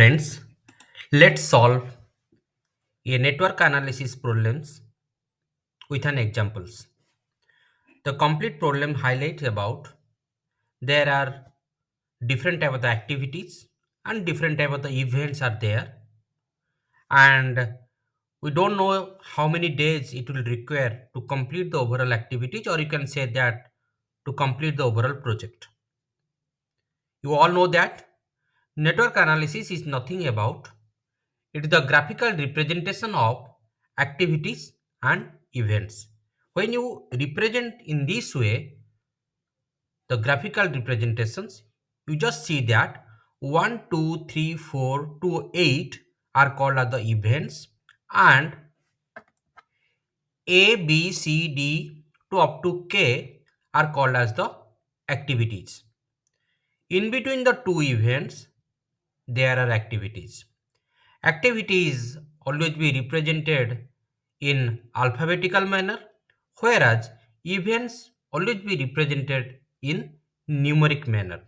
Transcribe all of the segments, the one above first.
Friends, let's solve a network analysis problems with an examples. The complete problem highlights about there are different type of the activities and different type of the events are there, and we don't know how many days it will require to complete the overall activities, or you can say that to complete the overall project. You all know that network analysis is nothing about it is the graphical representation of activities and events. When you represent in this way, the graphical representations, you just see that 1, 2, 3, 4 to 8 are called as the events, and A, B, C, D to up to K are called as the activities. In between the two events, there are activities. Activities always be represented in alphabetical manner, whereas events always be represented in numeric manner.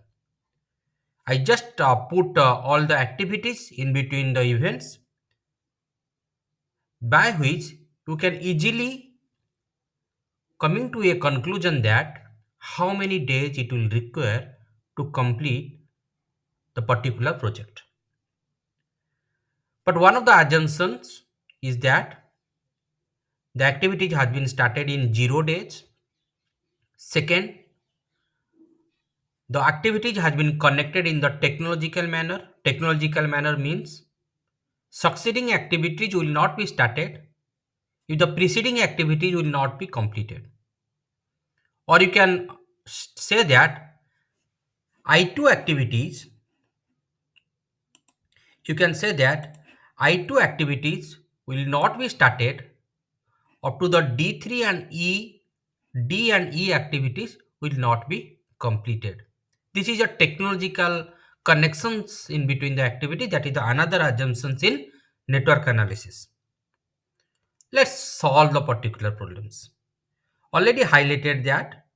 I just put all the activities in between the events, by which you can easily coming to a conclusion that how many days it will require to complete the particular project. But one of the assumptions is that the activity has been started in 0 days. Second, the activity has been connected in the technological manner. Technological manner means succeeding activities will not be started if the preceding activities will not be completed. Or you can say that I2 activities, you can say that I2 activities will not be started up to the D3 and D and E activities will not be completed. This is a technological connections in between the activity, that is the another assumptions in network analysis. Let's solve the particular problems. Already highlighted that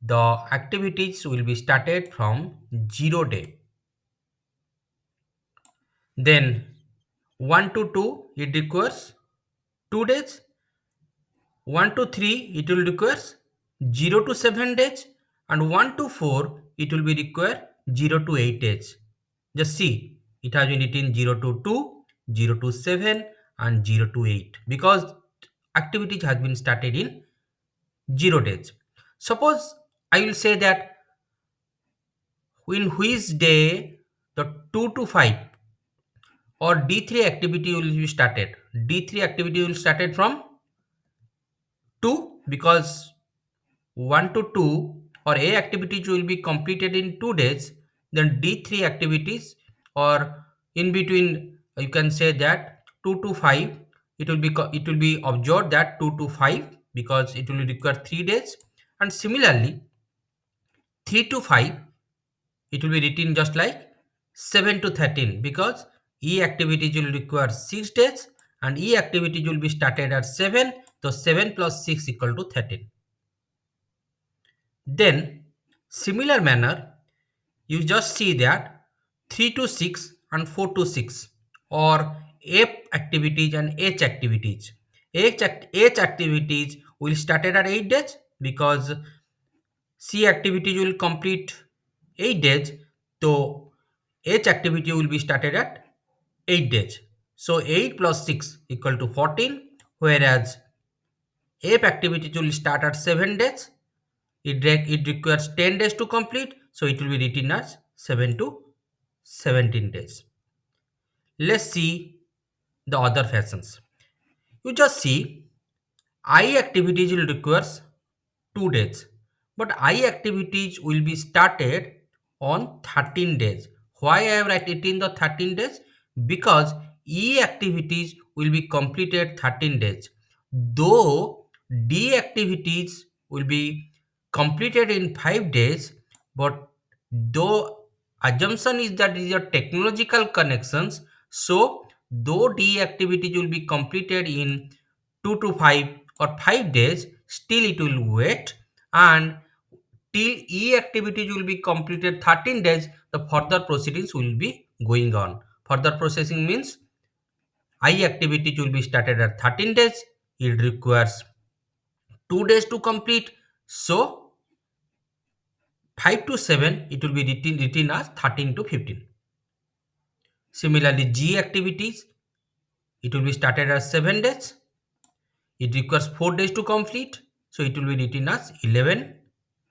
the activities will be started from 0 day. Then 1 to 2 it requires 2 days. 1 to 3 it will require 0 to 7 days, and 1 to 4 it will be require 0 to 8 days. Just see, it has been written 0 to 2, 0 to 7 and 0 to 8 because activity has been started in 0 days. Suppose I will say that in which day the 2 to 5 or D3 activity will be started. D3 activity will started from 2 because 1 to 2 or A activities will be completed in 2 days, then D3 activities or in between you can say that 2 to 5 it will be observed that 2 to 5 because it will require 3 days, and similarly 3 to 5 it will be written just like 7 to 13 because E activities will require 6 days and E activities will be started at 7, so 7 plus 6 equal to 13. Then similar manner you just see that 3 to 6 and 4 to 6 or F activities and H activities. H activities will started at 8 days because C activity will complete 8 days. So H activity will be started at 8 days. So 8 plus 6 equal to 14, whereas F activity will start at 7 days. It requires 10 days to complete, so it will be written as 7 to 17 days. Let's see the other fashions. You just see I activities will requires 2 days, but I activities will be started on 13 days. Why I have written the 13 days? Because E activities will be completed 13 days. Though D activities will be completed in 5 days, but though assumption is that these are technological connections, so though D activities will be completed in 2 to 5 or 5 days, still it will wait, and till E activities will be completed 13 days, the further proceedings will be going on. Further processing means I activity will be started at 13 days. It requires 2 days to complete. So 5 to 7 it will be written as 13 to 15. Similarly, G activities it will be started as 7 days. It requires 4 days to complete. So it will be written as 11,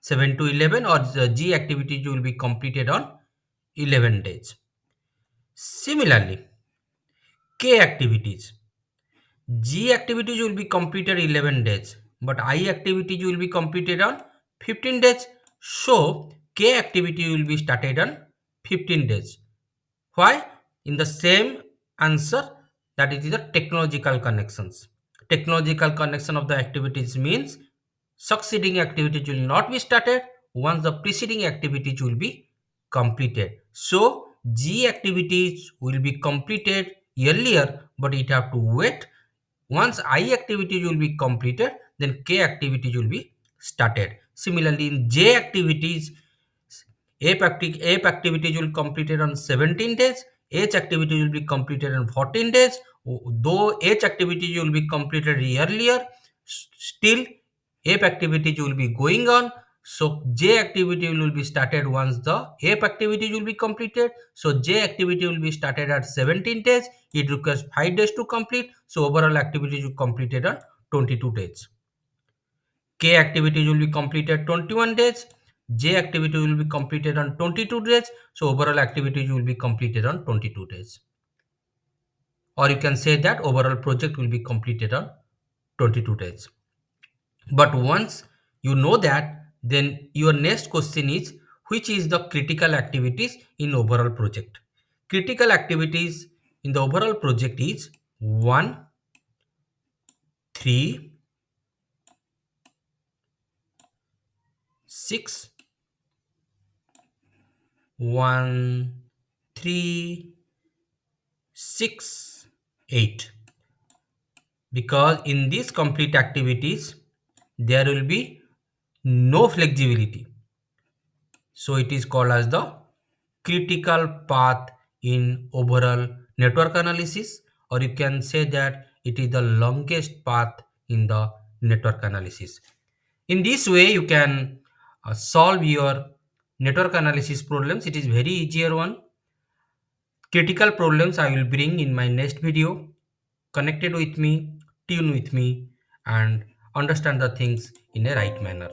7 to 11, or the G activity will be completed on 11 days. Similarly, K activities. G activities will be completed 11 days, but I activity will be completed on 15 days. So K activity will be started on 15 days. Why? In the same answer, that it is the technological connections. Technological connection of the activities means succeeding activities will not be started once the preceding activities will be completed. So G activities will be completed earlier, but it have to wait. Once I activity will be completed, then K activity will be started. Similarly, in J activities, ape activity will completed on 17 days. H activity will be completed in 14 days. Though H activity will be completed earlier, still ape activity will be going on. So J activity will be started once the ape activity will be completed. So J activity will be started at 17 days. It requires 5 days to complete. So overall activity will be completed on 22 days. K activity will be completed 21 days. J activity will be completed on 22 days. So overall activity will be completed on 22 days. Or you can say that overall project will be completed on 22 days. But once you know that, then your next question is, which is the critical activities in overall project? Critical activities in the overall project is 1, 3, 6, 1, 3, 6, 8. Because in these complete activities there will be no flexibility, so it is called as the critical path in overall network analysis, or you can say that it is the longest path in the network analysis. In this way you can solve your network analysis problems. It is very easier one. Critical problems I will bring in my next video. Connected with me, tune with me, and understand the things in a right manner.